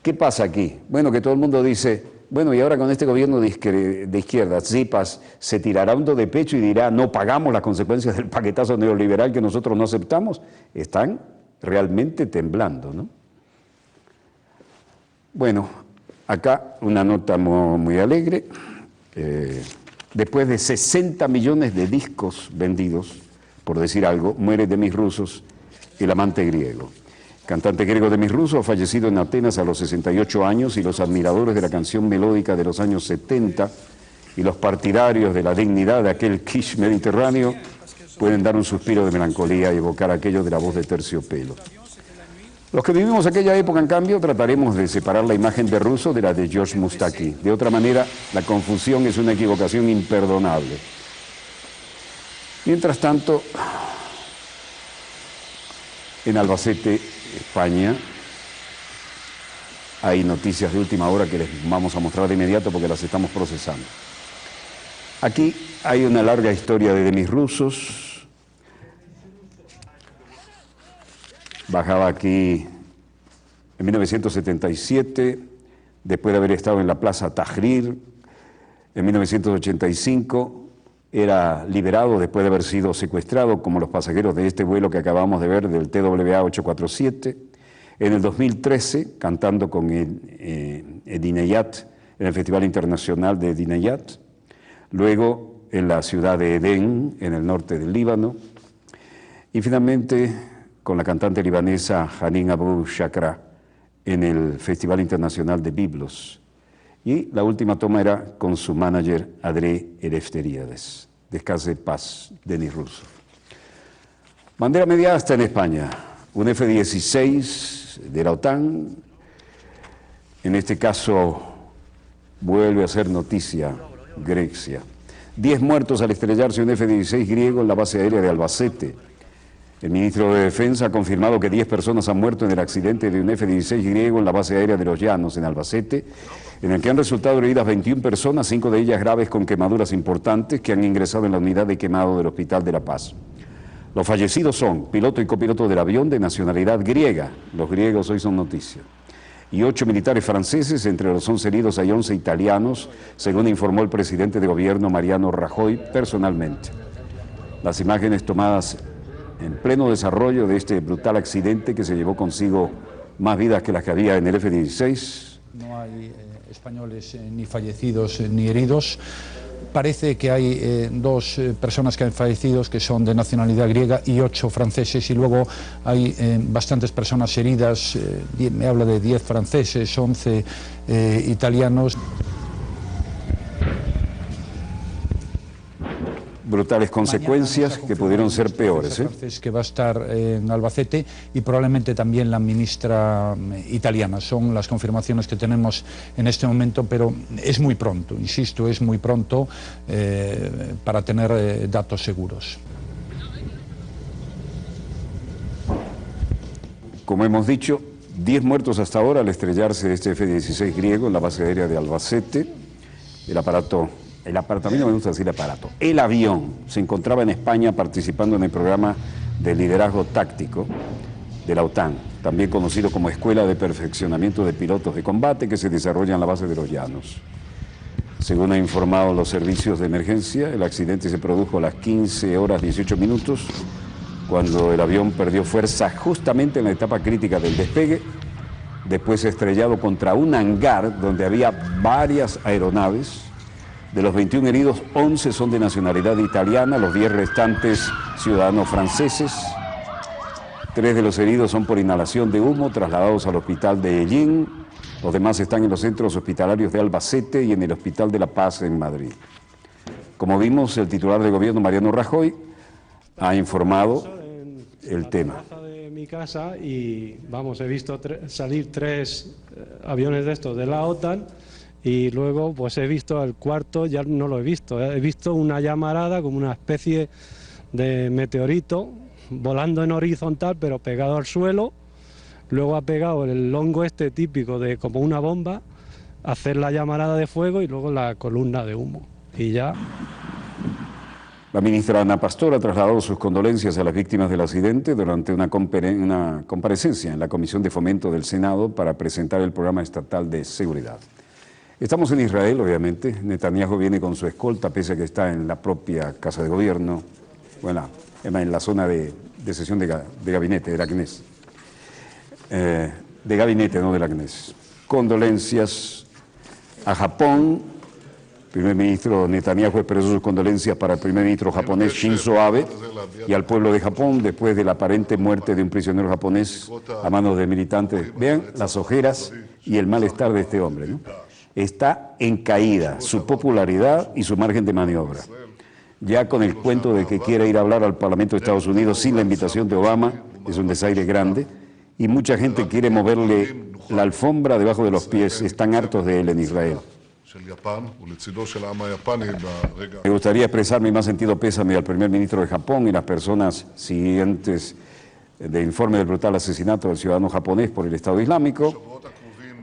¿Qué pasa aquí? Bueno, que todo el mundo dice, bueno, y ahora con este gobierno de izquierda, Tsipras se tirará hondo de pecho y dirá, no pagamos las consecuencias del paquetazo neoliberal que nosotros no aceptamos. Están realmente temblando, ¿no? Bueno, acá una nota muy alegre. Después de 60 millones de discos vendidos, por decir algo, muere Demis Roussos, el amante griego. Cantante griego Demis Roussos, fallecido en Atenas a los 68 años, y los admiradores de la canción melódica de los años 70 y los partidarios de la dignidad de aquel kitsch mediterráneo pueden dar un suspiro de melancolía y evocar aquello de la voz de Terciopelo. Los que vivimos aquella época, en cambio, trataremos de separar la imagen de Roussos de la de George Moustaki. De otra manera, la confusión es una equivocación imperdonable. Mientras tanto, en Albacete, España, hay noticias de última hora que les vamos a mostrar de inmediato porque las estamos procesando. Aquí hay una larga historia de demis rusos. Bajaba aquí en 1977, después de haber estado en la Plaza Tahrir. En 1985 era liberado después de haber sido secuestrado, como los pasajeros de este vuelo que acabamos de ver del TWA 847. En el 2013, cantando con Dinayat, en el Festival Internacional de Dinayat. Luego en la ciudad de Edén, en el norte del Líbano. Y finalmente con la cantante libanesa Hanin Abu Shakra en el Festival Internacional de Biblos. Y la última toma era con su manager Adré Eleftheriades. Descanse en paz, Denis Rousseff. Bandera media hasta en España. Un F-16 de la OTAN. En este caso vuelve a ser noticia Grecia. 10 muertos al estrellarse un F-16 griego en la base aérea de Albacete. El ministro de Defensa ha confirmado que 10 personas han muerto en el accidente de un F-16 griego en la base aérea de Los Llanos, en Albacete, en el que han resultado heridas 21 personas, 5 de ellas graves con quemaduras importantes, que han ingresado en la unidad de quemado del Hospital de La Paz. Los fallecidos son piloto y copiloto del avión de nacionalidad griega, los griegos hoy son noticia, y 8 militares franceses. Entre los 11 heridos hay 11 italianos, según informó el presidente de gobierno Mariano Rajoy personalmente. Las imágenes tomadas en pleno desarrollo de este brutal accidente que se llevó consigo más vidas que las que había en el F-16. No hay españoles ni fallecidos ni heridos. Parece que hay 2 personas que han fallecido que son de nacionalidad griega y 8 franceses, y luego hay bastantes personas heridas. Me habla de 10 franceses, 11 italianos. Brutales consecuencias que pudieron ser peores. Que va a estar en Albacete, y probablemente también la ministra italiana. Son las confirmaciones que tenemos en este momento, pero es muy pronto, insisto, es muy pronto para tener datos seguros. Como hemos dicho, 10 muertos hasta ahora al estrellarse este F-16 griego en la base aérea de Albacete. El aparato, a mí no me gusta decir aparato, el avión se encontraba en España participando en el programa de liderazgo táctico de la OTAN, también conocido como Escuela de Perfeccionamiento de Pilotos de Combate, que se desarrolla en la base de Los Llanos. Según han informado los servicios de emergencia, el accidente se produjo a las 15 horas 18 minutos, cuando el avión perdió fuerza justamente en la etapa crítica del despegue, después estrellado contra un hangar donde había varias aeronaves. De los 21 heridos, 11 son de nacionalidad italiana, los 10 restantes ciudadanos franceses. 3 de los heridos son por inhalación de humo, trasladados al hospital de Ellín. Los demás están en los centros hospitalarios de Albacete y en el Hospital de La Paz en Madrid. Como vimos, el titular de gobierno, Mariano Rajoy, ha informado el tema. De mi casa y vamos, he visto salir 3 aviones de estos de la OTAN. Y luego pues he visto el cuarto, ya no lo he visto una llamarada como una especie de meteorito volando en horizontal pero pegado al suelo. Luego ha pegado el hongo este típico de como una bomba, hacer la llamarada de fuego y luego la columna de humo. Y ya. La ministra Ana Pastor ha trasladado sus condolencias a las víctimas del accidente durante una comparecencia en la Comisión de Fomento del Senado para presentar el programa estatal de seguridad. Estamos en Israel, obviamente. Netanyahu viene con su escolta, pese a que está en la propia Casa de Gobierno, bueno, en la zona de sesión de gabinete, de la Knesset. De gabinete, no de la Knesset. Condolencias a Japón. El primer ministro Netanyahu expresó sus condolencias para el primer ministro japonés Shinzo Abe y al pueblo de Japón después de la aparente muerte de un prisionero japonés a manos de militantes. Vean las ojeras y el malestar de este hombre, ¿no? Está en caída su popularidad y su margen de maniobra. Ya con el cuento de que quiere ir a hablar al Parlamento de Estados Unidos sin la invitación de Obama, es un desaire grande, y mucha gente quiere moverle la alfombra debajo de los pies, están hartos de él en Israel. Me gustaría expresar mi más sentido pésame al primer ministro de Japón y las personas siguientes del informe del brutal asesinato del ciudadano japonés por el Estado Islámico.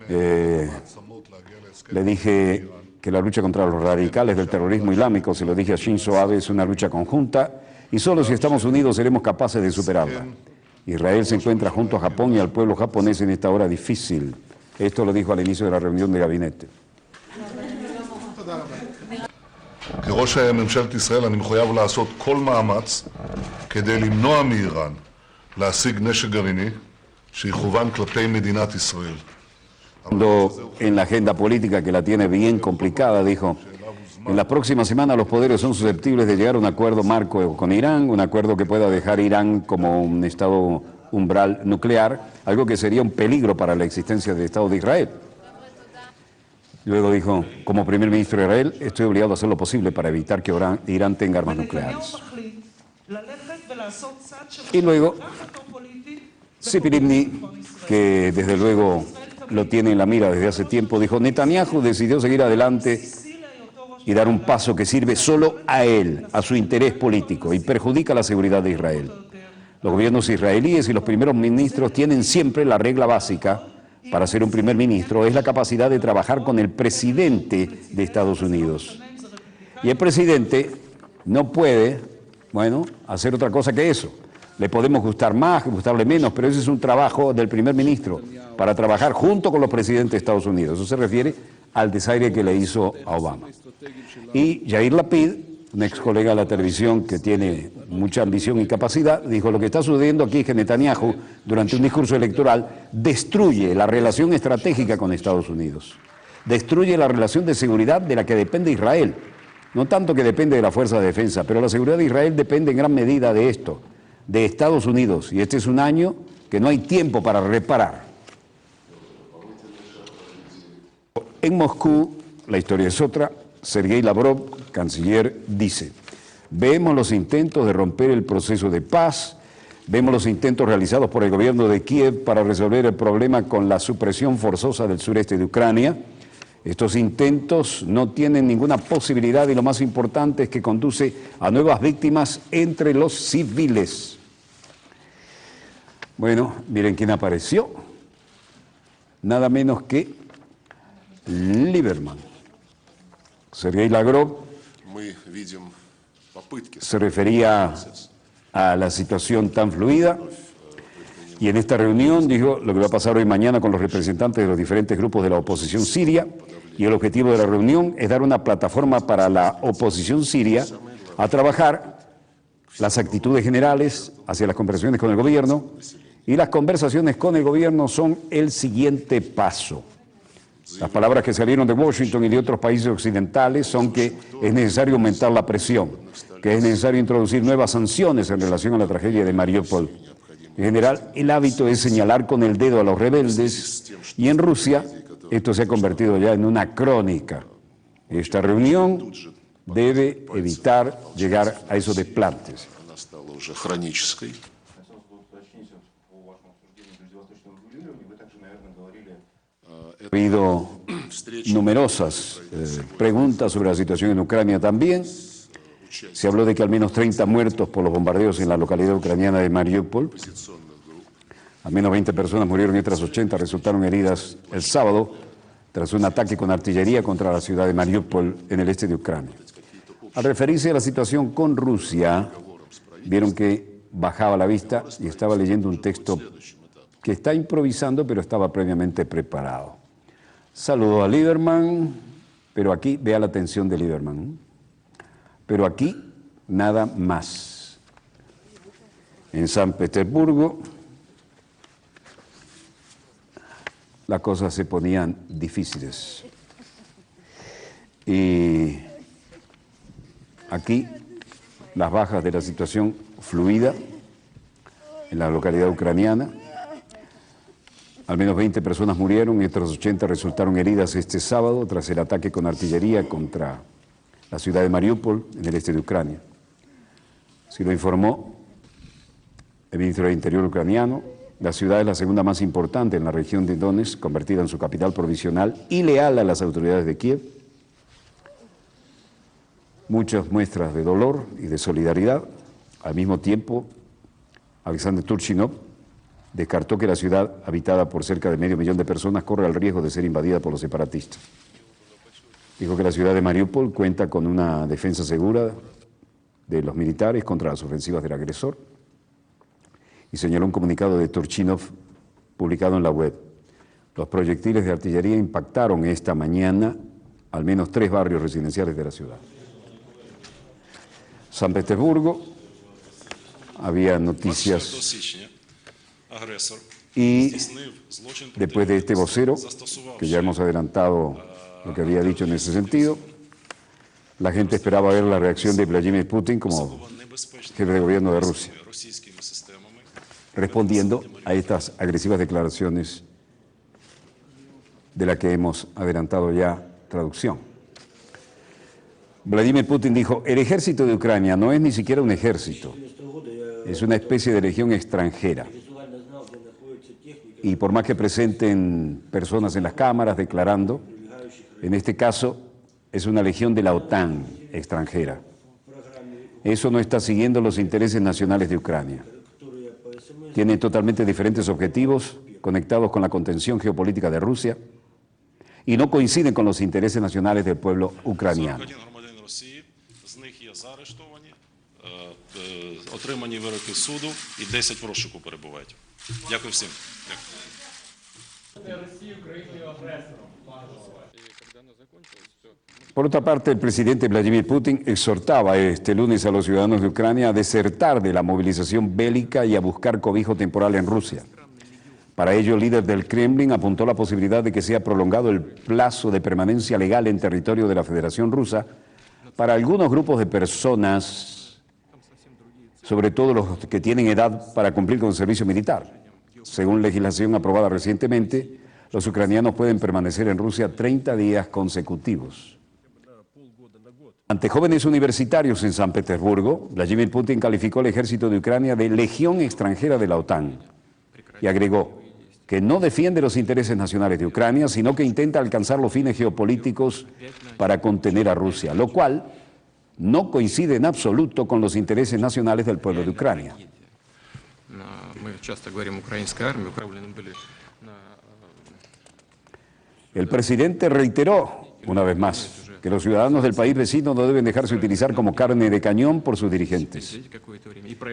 Le dije que la lucha contra los radicales del terrorismo islámico, se lo dije a Shinzo Abe, es una lucha conjunta y solo si estamos unidos seremos capaces de superarla. Israel se encuentra junto a Japón y al pueblo japonés en esta hora difícil. Esto lo dijo al inicio de la reunión de gabinete. כראש ממשלת ישראל אני מחויב לעשות כל מאמץ כדי למנוע מאיראן להשיג נשק גרעיני שיכוון כלפי מדינת ישראל. En la agenda política que la tiene bien complicada, dijo, en la próxima semana los poderes son susceptibles de llegar a un acuerdo marco con Irán, un acuerdo que pueda dejar Irán como un estado umbral nuclear, algo que sería un peligro para la existencia del Estado de Israel. Luego dijo, como primer ministro de Israel, estoy obligado a hacer lo posible para evitar que Irán tenga armas nucleares. Y luego, Tzipi Livni, que desde luego lo tiene en la mira desde hace tiempo, dijo, Netanyahu decidió seguir adelante y dar un paso que sirve solo a él, a su interés político, y perjudica la seguridad de Israel. Los gobiernos israelíes y los primeros ministros tienen siempre la regla básica para ser un primer ministro, es la capacidad de trabajar con el presidente de Estados Unidos. Y el presidente no puede, hacer otra cosa que eso. Le podemos gustar más, gustarle menos, pero ese es un trabajo del primer ministro, para trabajar junto con los presidentes de Estados Unidos. Eso se refiere al desaire que le hizo a Obama. Y Yair Lapid, un ex colega de la televisión que tiene mucha ambición y capacidad, dijo, lo que está sucediendo aquí es que Netanyahu, durante un discurso electoral, destruye la relación estratégica con Estados Unidos. Destruye la relación de seguridad de la que depende Israel. No tanto que depende de la fuerza de defensa, pero la seguridad de Israel depende en gran medida de esto, de Estados Unidos. Y este es un año que no hay tiempo para reparar. En Moscú, la historia es otra. Sergei Lavrov, canciller, dice, vemos los intentos de romper el proceso de paz, vemos los intentos realizados por el gobierno de Kiev para resolver el problema con la supresión forzosa del sureste de Ucrania. Estos intentos no tienen ninguna posibilidad y lo más importante es que conduce a nuevas víctimas entre los civiles. Bueno, miren quién apareció. Nada menos que Lieberman. Sergei Lavrov se refería a la situación tan fluida y en esta reunión dijo lo que va a pasar hoy mañana con los representantes de los diferentes grupos de la oposición siria y el objetivo de la reunión es dar una plataforma para la oposición siria a trabajar las actitudes generales hacia las conversaciones con el gobierno y las conversaciones con el gobierno son el siguiente paso. Las palabras que salieron de Washington y de otros países occidentales son que es necesario aumentar la presión, que es necesario introducir nuevas sanciones en relación a la tragedia de Mariupol. En general, el hábito es señalar con el dedo a los rebeldes y en Rusia esto se ha convertido ya en una crónica. Esta reunión debe evitar llegar a esos desplantes. Ha habido numerosas preguntas sobre la situación en Ucrania también. Se habló de que al menos 30 muertos por los bombardeos en la localidad ucraniana de Mariupol. Al menos 20 personas murieron y otras 80 resultaron heridas el sábado tras un ataque con artillería contra la ciudad de Mariupol en el este de Ucrania. Al referirse a la situación con Rusia, vieron que bajaba la vista y estaba leyendo un texto que está improvisando, pero estaba previamente preparado. Saludo a Lieberman, pero aquí, vea la atención de Lieberman, pero aquí nada más. En San Petersburgo las cosas se ponían difíciles. Y aquí las bajas de la situación fluida en la localidad ucraniana. Al menos 20 personas murieron y otras 80 resultaron heridas este sábado tras el ataque con artillería contra la ciudad de Mariupol, en el este de Ucrania. Así lo informó el ministro del Interior ucraniano. La ciudad es la segunda más importante en la región de Donetsk, convertida en su capital provisional y leal a las autoridades de Kiev. muchas muestras de dolor y de solidaridad. Al mismo tiempo, Alexander Turchinov descartó que la ciudad, habitada por cerca de 500.000 de personas, corre el riesgo de ser invadida por los separatistas. Dijo que la ciudad de Mariupol cuenta con una defensa segura de los militares contra las ofensivas del agresor y señaló un comunicado de Turchinov publicado en la web. Los proyectiles de artillería impactaron esta mañana al menos 3 barrios residenciales de la ciudad. San Petersburgo, había noticias y después de este vocero, que ya hemos adelantado lo que había dicho en ese sentido, la gente esperaba ver la reacción de Vladimir Putin como jefe de gobierno de Rusia, respondiendo a estas agresivas declaraciones de las que hemos adelantado ya traducción. Vladimir Putin dijo: el ejército de Ucrania no es ni siquiera un ejército, es una especie de legión extranjera. Y por más que presenten personas en las cámaras declarando, en este caso es una legión de la OTAN extranjera. Eso no está siguiendo los intereses nacionales de Ucrania. Tienen totalmente diferentes objetivos conectados con la contención geopolítica de Rusia y no coinciden con los intereses nacionales del pueblo ucraniano. Отримані вироки суду і 10 в розшуку перебувають. Дякую всім. Por otra parte, el presidente Vladimir Putin exhortaba este lunes a los ciudadanos de Ucrania a desertar de la movilización bélica y a buscar cobijo temporal en Rusia. Para ello, el líder del Kremlin apuntó la posibilidad de que sea prolongado el plazo de permanencia legal en territorio de la Federación Rusa para algunos grupos de personas, sobre todo los que tienen edad para cumplir con el servicio militar. Según legislación aprobada recientemente, los ucranianos pueden permanecer en Rusia 30 días consecutivos. Ante jóvenes universitarios en San Petersburgo, Vladimir Putin calificó al ejército de Ucrania de legión extranjera de la OTAN y agregó que no defiende los intereses nacionales de Ucrania, sino que intenta alcanzar los fines geopolíticos para contener a Rusia, lo cual no coincide en absoluto con los intereses nacionales del pueblo de Ucrania. El presidente reiteró, una vez más, que los ciudadanos del país vecino no deben dejarse utilizar como carne de cañón por sus dirigentes.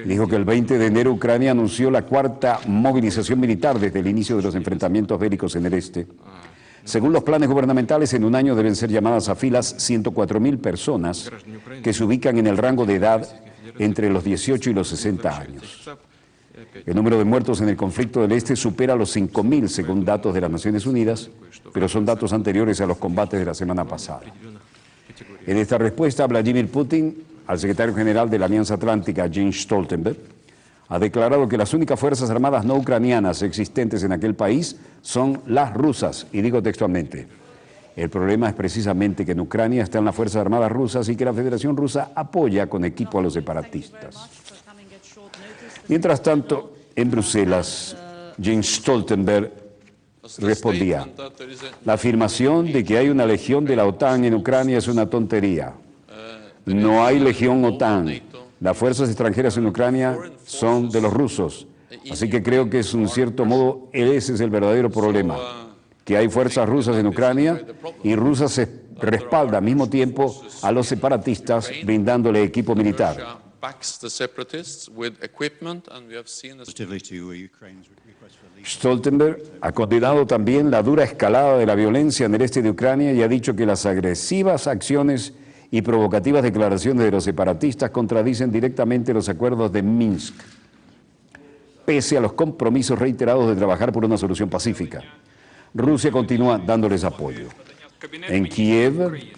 Dijo que el 20 de enero Ucrania anunció la 4ª movilización militar desde el inicio de los enfrentamientos bélicos en el este. Según los planes gubernamentales, en un año deben ser llamadas a filas 104.000 personas que se ubican en el rango de edad entre los 18 y los 60 años. El número de muertos en el conflicto del este supera los 5.000 según datos de las Naciones Unidas, pero son datos anteriores a los combates de la semana pasada. En esta respuesta, Vladimir Putin, al secretario general de la Alianza Atlántica, Jens Stoltenberg, ha declarado que las únicas fuerzas armadas no ucranianas existentes en aquel país son las rusas, y digo textualmente: el problema es precisamente que en Ucrania están las fuerzas armadas rusas y que la Federación Rusa apoya con equipo a los separatistas. Mientras tanto, en Bruselas, Jens Stoltenberg respondía: la afirmación de que hay una legión de la OTAN en Ucrania es una tontería. No hay legión OTAN. Las fuerzas extranjeras en Ucrania son de los rusos. Así que creo que es, en cierto modo, ese es el verdadero problema. Que hay fuerzas rusas en Ucrania y Rusia se respalda al mismo tiempo a los separatistas brindándole equipo militar. Stoltenberg ha condenado también la dura escalada de la violencia en el este de Ucrania y ha dicho que las agresivas acciones y provocativas declaraciones de los separatistas contradicen directamente los acuerdos de Minsk, pese a los compromisos reiterados de trabajar por una solución pacífica. Rusia continúa dándoles apoyo. En Kiev, el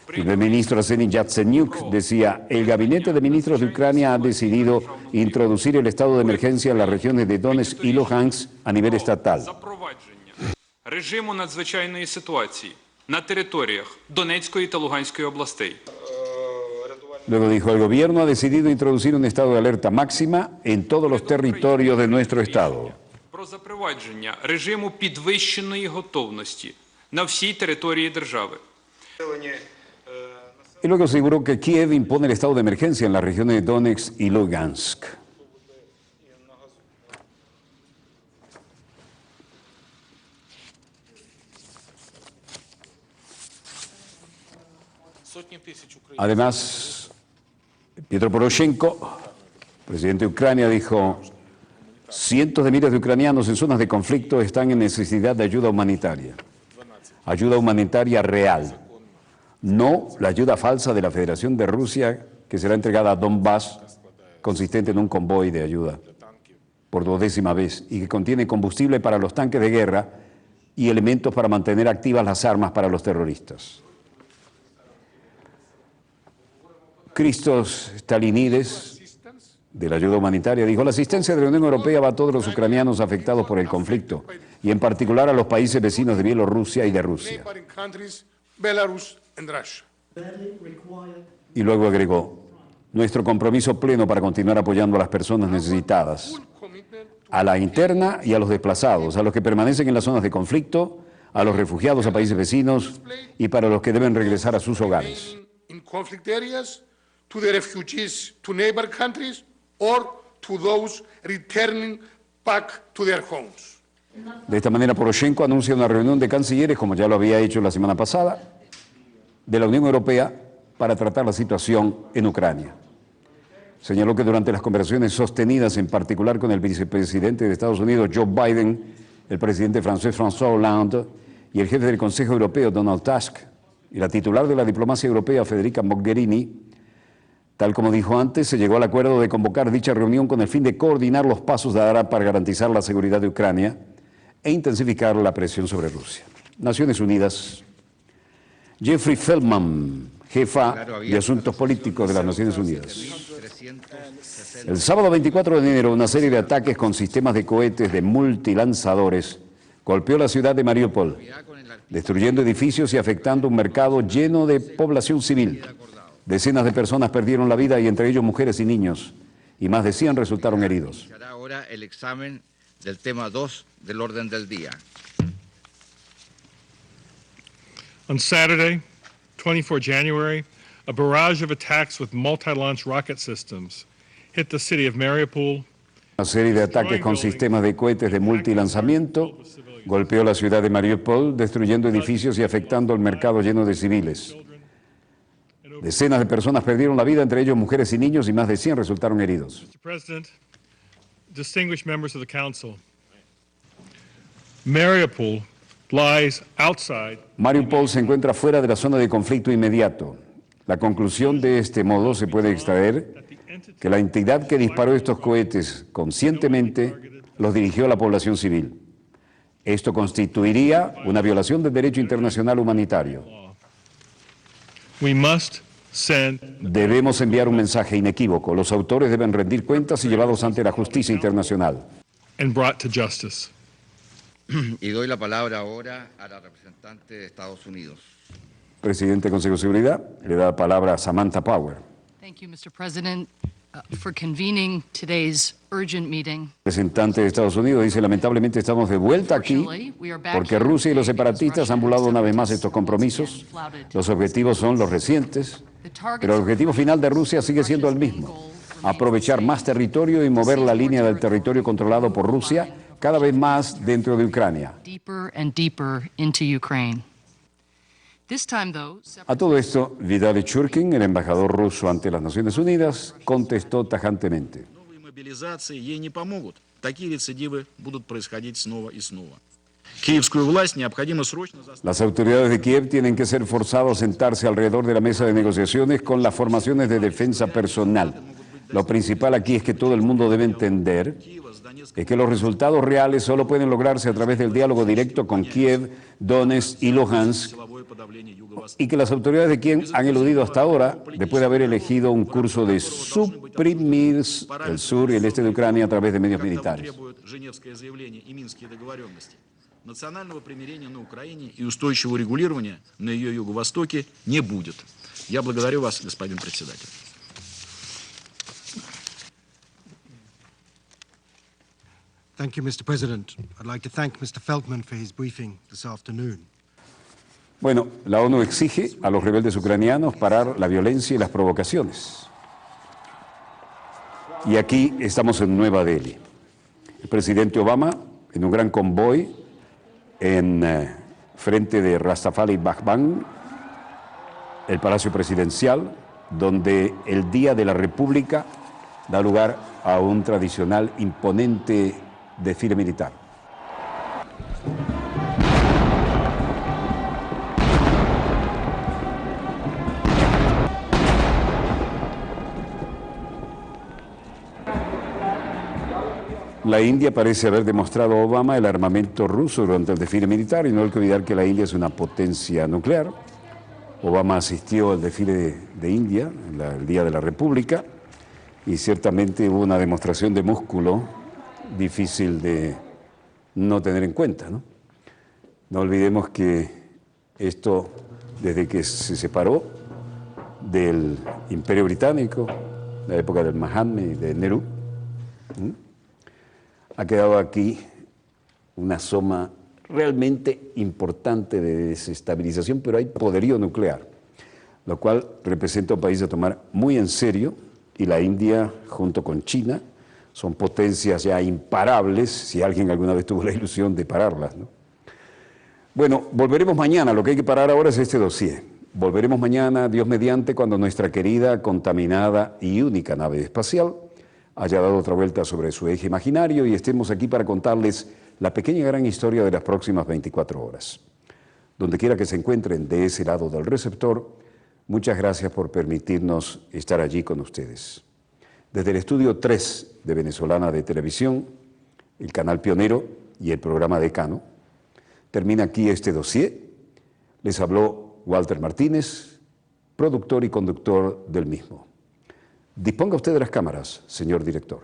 primer ministro Arsenij Yatsenyuk decía: el gabinete de ministros de Ucrania ha decidido introducir el estado de emergencia en las regiones de Donetsk y Luhansk a nivel estatal. Режиму надзвичайної ситуації на територіях Донецької та Луганської областей. Luego dijo: el gobierno ha decidido introducir un estado de alerta máxima en todos los territorios de nuestro estado. Про запровадження режиму підвищеної готовності на всій території держави. Y luego aseguró que Kiev impone el estado de emergencia en las regiones de Donetsk y Lugansk. Además, Petro Poroshenko, presidente de Ucrania, dijo: cientos de miles de ucranianos en zonas de conflicto están en necesidad de ayuda humanitaria real, no la ayuda falsa de la Federación de Rusia que será entregada a Donbass, consistente en un convoy de ayuda por 12ª vez y que contiene combustible para los tanques de guerra y elementos para mantener activas las armas para los terroristas. Christos Stalinides, de la ayuda humanitaria, dijo: la asistencia de la Unión Europea va a todos los ucranianos afectados por el conflicto y en particular a los países vecinos de Bielorrusia y de Rusia. Y luego agregó: nuestro compromiso pleno para continuar apoyando a las personas necesitadas, a la interna y a los desplazados, a los que permanecen en las zonas de conflicto, a los refugiados a países vecinos y para los que deben regresar a sus hogares. To the refugees to neighbor countries or to those returning back to their homes. De esta manera, Poroshenko anuncia una reunión de cancilleres, como ya lo había hecho la semana pasada, de la Unión Europea para tratar la situación en Ucrania. Señaló que durante las conversaciones sostenidas, en particular con el vicepresidente de Estados Unidos, Joe Biden, el presidente francés François Hollande y el jefe del Consejo Europeo, Donald Tusk, y la titular de la diplomacia europea, Federica Mogherini, tal como dijo antes, se llegó al acuerdo de convocar dicha reunión con el fin de coordinar los pasos a dar para garantizar la seguridad de Ucrania e intensificar la presión sobre Rusia. Naciones Unidas. Jeffrey Feldman, jefa de Asuntos Políticos de las Naciones Unidas. El sábado 24 de enero, una serie de ataques con sistemas de cohetes de multilanzadores golpeó la ciudad de Mariupol, destruyendo edificios y afectando un mercado lleno de población civil. Decenas de personas perdieron la vida, y entre ellos mujeres y niños, y más de 100 resultaron heridos. Iniciará ahora el examen del tema 2 del orden del día. On Saturday, 24 January, a barrage of attacks with multi-launch rocket systems hit the city of Mariupol. Una serie de ataques con sistemas de cohetes de multilanzamiento golpeó la ciudad de Mariupol, destruyendo edificios y afectando el mercado lleno de civiles. Decenas de personas perdieron la vida, entre ellos mujeres y niños, y más de 100 resultaron heridos. Mr. President, distinguished members of the Council, Mariupol lies outside. Mariupol se encuentra fuera de la zona de conflicto inmediato. La conclusión de este modo se puede extraer que la entidad que disparó estos cohetes conscientemente los dirigió a la población civil. Esto constituiría una violación del derecho internacional humanitario. Debemos enviar un mensaje inequívoco. Los autores deben rendir cuentas y llevados ante la justicia internacional. Y doy la palabra ahora a la representante de Estados Unidos. Presidente del Consejo de Seguridad, le da la palabra a Samantha Power. Thank you, Mr. President, for convening today's urgent meeting. Representante de Estados Unidos dice: lamentablemente estamos de vuelta aquí porque Rusia y los separatistas han burlado una vez más estos compromisos. Los objetivos son los recientes, pero el objetivo final de Rusia sigue siendo el mismo: aprovechar más territorio y mover la línea del territorio controlado por Rusia cada vez más dentro de Ucrania. Deeper and deeper into Ukraine. This time, though, A todo esto, Vitaly Churkin, el embajador ruso ante las Naciones Unidas, contestó tajantemente: Мобилизации ей не помогут. Такие рецидивы будут происходить снова и снова. Las autoridades de Kiev tienen que ser forzadas a sentarse alrededor de la mesa de negociaciones con las formaciones de defensa personal. Lo principal aquí es que todo el mundo debe entender es que los resultados reales solo pueden lograrse a través del diálogo directo con Kiev, Donetsk y Luhansk, y que las autoridades de Kiev han eludido hasta ahora, después de haber elegido un curso de suprimir el sur y el este de Ucrania a través de medios militares. Национального примирения на Украине и устойчивого регулирования на ее юго-востоке не будет. Я благодарю вас, господин председатель. Thank you, Mr. President. I'd like to thank Mr. Feldman for his briefing this afternoon. Bueno, la ONU exige a los rebeldes ucranianos parar la violencia y las provocaciones. Y aquí estamos en Nueva Delhi. El presidente Obama, en un gran convoy, en frente de Rastafari Bhagwan, el Palacio Presidencial, donde el Día de la República da lugar a un tradicional imponente desfile militar. La India parece haber demostrado a Obama el armamento ruso durante el desfile militar, y no hay que olvidar que la India es una potencia nuclear. Obama asistió al desfile de India, el Día de la República, y ciertamente hubo una demostración de músculo difícil de no tener en cuenta, ¿no? No olvidemos que esto, desde que se separó del Imperio Británico, la época del Mahatma y de Nehru, ha quedado aquí una soma realmente importante de desestabilización, pero hay poderío nuclear, lo cual representa un país a tomar muy en serio, y la India, junto con China, son potencias ya imparables, si alguien alguna vez tuvo la ilusión de pararlas, ¿no? Bueno, volveremos mañana. Lo que hay que parar ahora es este dossier. Volveremos mañana, Dios mediante, cuando nuestra querida, contaminada y única nave espacial haya dado otra vuelta sobre su eje imaginario y estemos aquí para contarles la pequeña gran historia de las próximas 24 horas. Donde quiera que se encuentren de ese lado del receptor, muchas gracias por permitirnos estar allí con ustedes. Desde el estudio 3 de Venezolana de Televisión, el canal Pionero y el programa Decano, termina aquí este dossier. Les habló Walter Martínez, productor y conductor del mismo. Disponga usted de las cámaras, señor director.